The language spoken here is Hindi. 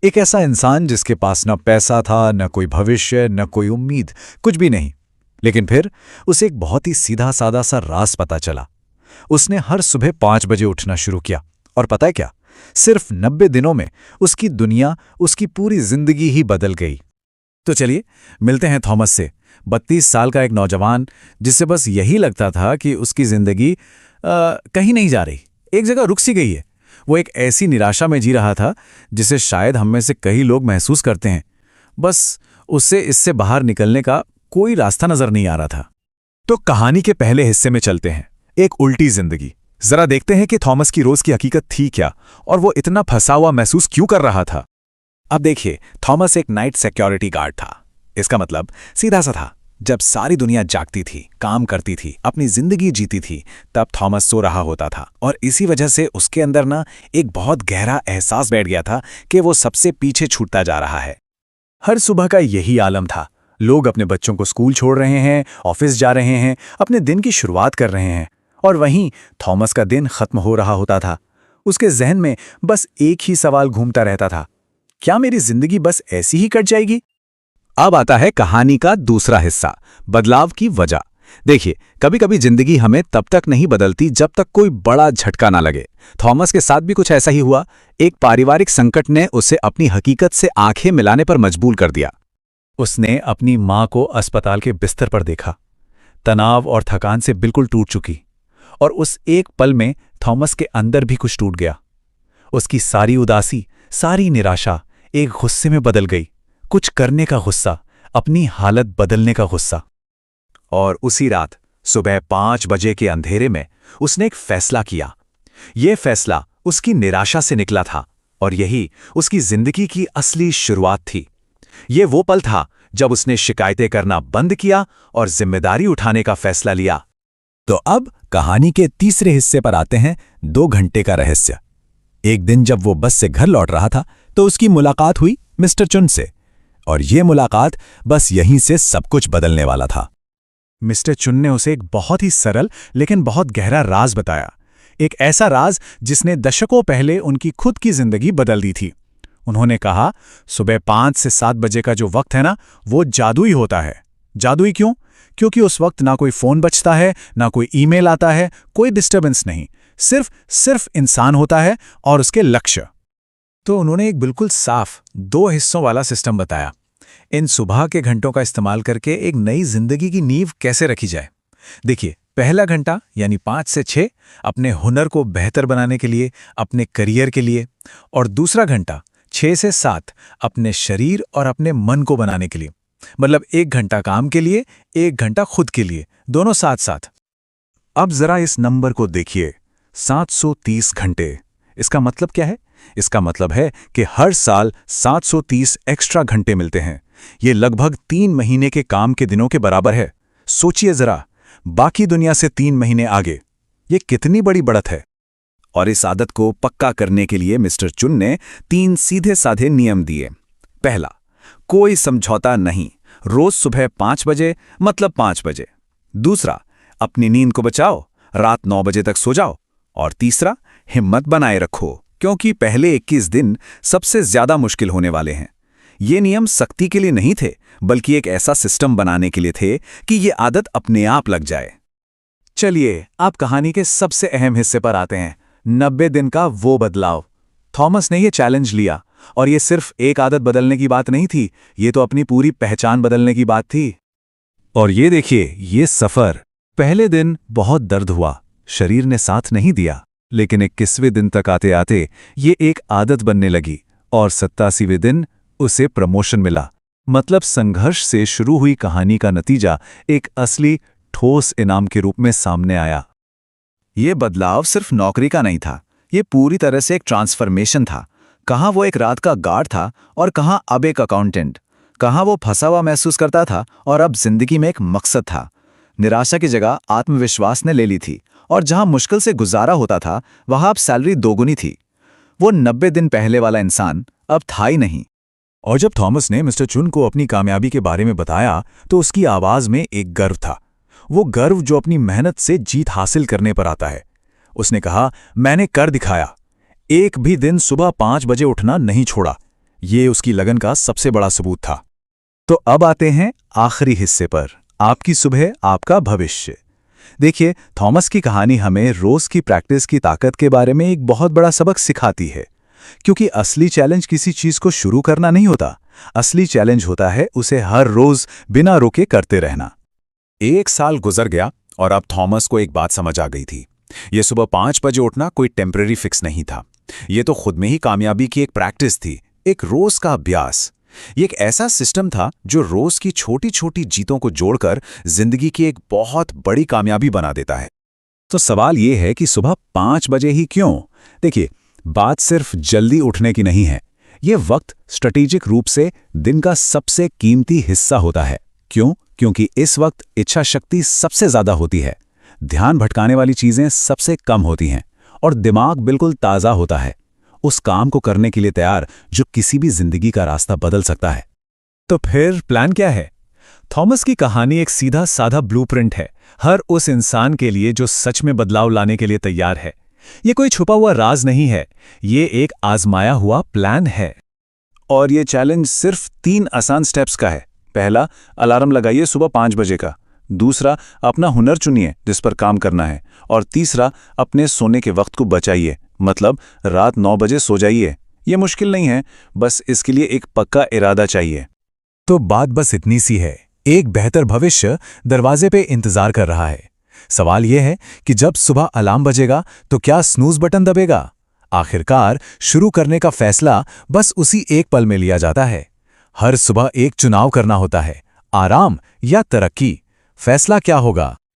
एक ऐसा इंसान जिसके पास न पैसा था, न कोई भविष्य, न कोई उम्मीद, कुछ भी नहीं। लेकिन फिर उसे एक बहुत ही सीधा सादा सा राज पता चला। उसने हर सुबह 5 बजे उठना शुरू किया और पता है क्या, सिर्फ 90 दिनों में उसकी दुनिया, उसकी पूरी जिंदगी ही बदल गई। तो चलिए मिलते हैं थॉमस से। 32 साल का एक नौजवान जिसे बस यही लगता था कि उसकी जिंदगी कहीं नहीं जा रही, एक जगह रुक सी गई है। वो एक ऐसी निराशा में जी रहा था जिसे शायद हम में से कई लोग महसूस करते हैं। बस उससे इससे बाहर निकलने का कोई रास्ता नजर नहीं आ रहा था। तो कहानी के पहले हिस्से में चलते हैं, एक उल्टी जिंदगी। जरा देखते हैं कि थॉमस की रोज की हकीकत थी क्या और वो इतना फंसा हुआ महसूस क्यों कर रहा था। अब देखिए, थॉमस एक नाइट सिक्योरिटी गार्ड था। इसका मतलब सीधा सा था, जब सारी दुनिया जागती थी, काम करती थी, अपनी जिंदगी जीती थी, तब थॉमस सो रहा होता था। और इसी वजह से उसके अंदर ना एक बहुत गहरा एहसास बैठ गया था कि वो सबसे पीछे छूटता जा रहा है। हर सुबह का यही आलम था। लोग अपने बच्चों को स्कूल छोड़ रहे हैं, ऑफिस जा रहे हैं, अपने दिन की शुरुआत कर रहे हैं, और वहीं थॉमस का दिन खत्म हो रहा होता था। उसके जहन में बस एक ही सवाल घूमता रहता था, क्या मेरी जिंदगी बस ऐसी ही कट जाएगी? अब आता है कहानी का दूसरा हिस्सा, बदलाव की वजह। देखिए, कभी कभी जिंदगी हमें तब तक नहीं बदलती जब तक कोई बड़ा झटका ना लगे। थॉमस के साथ भी कुछ ऐसा ही हुआ। एक पारिवारिक संकट ने उसे अपनी हकीकत से आंखें मिलाने पर मजबूर कर दिया। उसने अपनी मां को अस्पताल के बिस्तर पर देखा, तनाव और थकान से बिल्कुल टूट चुकी। और उस एक पल में थॉमस के अंदर भी कुछ टूट गया। उसकी सारी उदासी, सारी निराशा एक गुस्से में बदल गई। कुछ करने का गुस्सा, अपनी हालत बदलने का गुस्सा। और उसी रात सुबह 5 बजे के अंधेरे में उसने एक फैसला किया। यह फैसला उसकी निराशा से निकला था और यही उसकी जिंदगी की असली शुरुआत थी। ये वो पल था जब उसने शिकायतें करना बंद किया और जिम्मेदारी उठाने का फैसला लिया। तो अब कहानी के तीसरे हिस्से पर आते हैं, 2 घंटे का रहस्य। एक दिन जब वो बस से घर लौट रहा था तो उसकी मुलाकात हुई मिस्टर चुन से। और ये मुलाकात बस यहीं से सब कुछ बदलने वाला था। मिस्टर चुन ने उसे एक बहुत ही सरल लेकिन बहुत गहरा राज बताया। एक ऐसा राज जिसने दशकों पहले उनकी खुद की जिंदगी बदल दी थी। उन्होंने कहा, सुबह 5 से 7 बजे का जो वक्त है ना, वो जादुई होता है। जादुई क्यों? क्योंकि उस वक्त ना कोई फोन बजता है, ना कोई ईमेल आता है, कोई डिस्टर्बेंस नहीं, सिर्फ इंसान होता है और उसके लक्ष्य। तो उन्होंने एक बिल्कुल साफ 2 हिस्सों वाला सिस्टम बताया। इन सुबह के घंटों का इस्तेमाल करके एक नई जिंदगी की नींव कैसे रखी जाए। देखिए, पहला घंटा यानी 5 से 6 अपने हुनर को बेहतर बनाने के लिए, अपने करियर के लिए, और दूसरा घंटा 6 से 7 अपने शरीर और अपने मन को बनाने के लिए। मतलब 1 घंटा काम के लिए, 1 घंटा खुद के लिए, दोनों साथ साथ। अब जरा इस नंबर को देखिए, 730 घंटे। इसका मतलब क्या है? इसका मतलब है कि हर साल 730 एक्स्ट्रा घंटे मिलते हैं। ये लगभग 3 महीने के काम के दिनों के बराबर है। सोचिए जरा, बाकी दुनिया से 3 महीने आगे। ये कितनी बड़ी बढ़त है। और इस आदत को पक्का करने के लिए मिस्टर चुन ने 3 सीधे साधे नियम दिए। पहला, कोई समझौता नहीं, रोज सुबह 5 बजे मतलब 5 बजे। दूसरा, अपनी नींद को बचाओ, रात 9 बजे तक सो जाओ। और तीसरा, हिम्मत बनाए रखो, क्योंकि पहले 21 दिन सबसे ज्यादा मुश्किल होने वाले हैं। ये नियम सख्ती के लिए नहीं थे, बल्कि एक ऐसा सिस्टम बनाने के लिए थे कि ये आदत अपने आप लग जाए। चलिए आप कहानी के सबसे अहम हिस्से पर आते हैं, 90 दिन का वो बदलाव। थॉमस ने ये चैलेंज लिया, और ये सिर्फ एक आदत बदलने की बात नहीं थी, ये तो अपनी पूरी पहचान बदलने की बात थी। और ये देखिए, ये सफर। पहले दिन बहुत दर्द हुआ, शरीर ने साथ नहीं दिया, लेकिन 21वें दिन तक आते आते ये एक आदत बनने लगी, और 87वें दिन उसे प्रमोशन मिला। मतलब संघर्ष से शुरू हुई कहानी का नतीजा एक असली ठोस इनाम के रूप में सामने आया। ये बदलाव सिर्फ नौकरी का नहीं था, ये पूरी तरह से एक ट्रांसफॉर्मेशन था। कहाँ वो एक रात का गार्ड था और कहाँ अब एक अकाउंटेंट। कहाँ वो फंसा हुआ महसूस करता था और अब जिंदगी में एक मकसद था। निराशा की जगह आत्मविश्वास ने ले ली थी, और जहां मुश्किल से गुजारा होता था वहां अब सैलरी दोगुनी थी। वो 90 दिन पहले वाला इंसान अब था ही नहीं। और जब थॉमस ने मिस्टर चुन को अपनी कामयाबी के बारे में बताया तो उसकी आवाज में एक गर्व था। वो गर्व जो अपनी मेहनत से जीत हासिल करने पर आता है। उसने कहा, मैंने कर दिखाया। एक भी दिन सुबह 5 बजे उठना नहीं छोड़ा। ये उसकी लगन का सबसे बड़ा सबूत था। तो अब आते हैं आखिरी हिस्से पर, आपकी सुबह आपका भविष्य। देखिए, थॉमस की कहानी हमें रोज की प्रैक्टिस की ताकत के बारे में एक बहुत बड़ा सबक सिखाती है। क्योंकि असली चैलेंज किसी चीज को शुरू करना नहीं होता, असली चैलेंज होता है उसे हर रोज बिना रुके करते रहना। 1 साल गुजर गया और अब थॉमस को एक बात समझ आ गई थी। ये सुबह 5 बजे उठना कोई टेम्पररी फिक्स नहीं था। ये तो खुद में ही कामयाबी की एक प्रैक्टिस थी, एक रोज का अभ्यास। ये एक ऐसा सिस्टम था जो रोज की छोटी छोटी जीतों को जोड़कर जिंदगी की एक बहुत बड़ी कामयाबी बना देता है। तो सवाल ये है कि सुबह 5 बजे ही क्यों? देखिए, बात सिर्फ जल्दी उठने की नहीं है। ये वक्त स्ट्रेटेजिक रूप से दिन का सबसे कीमती हिस्सा होता है। क्यों? क्योंकि इस वक्त इच्छा शक्ति सबसे ज्यादा होती है, ध्यान भटकाने वाली चीजें सबसे कम होती हैं और दिमाग बिल्कुल ताजा होता है, उस काम को करने के लिए तैयार जो किसी भी जिंदगी का रास्ता बदल सकता है। तो फिर प्लान क्या है? थॉमस की कहानी एक सीधा साधा ब्लूप्रिंट है, हर उस इंसान के लिए जो सच में बदलाव लाने के लिए तैयार है। ये कोई छुपा हुआ राज नहीं है, ये एक आजमाया हुआ प्लान है। और ये चैलेंज सिर्फ 3 आसान स्टेप्स का है। पहला, अलार्म लगाइए सुबह 5 बजे का। दूसरा, अपना हुनर चुनिए जिस पर काम करना है। और तीसरा, अपने सोने के वक्त को बचाइए, मतलब रात 9 बजे सो जाइए। ये मुश्किल नहीं है, बस इसके लिए एक पक्का इरादा चाहिए। तो बात बस इतनी सी है, एक बेहतर भविष्य दरवाजे पे इंतजार कर रहा है। सवाल यह है कि जब सुबह अलार्म बजेगा तो क्या स्नूज बटन दबेगा? आखिरकार शुरू करने का फैसला बस उसी एक पल में लिया जाता है। हर सुबह एक चुनाव करना होता है, आराम या तरक्की। फैसला क्या होगा?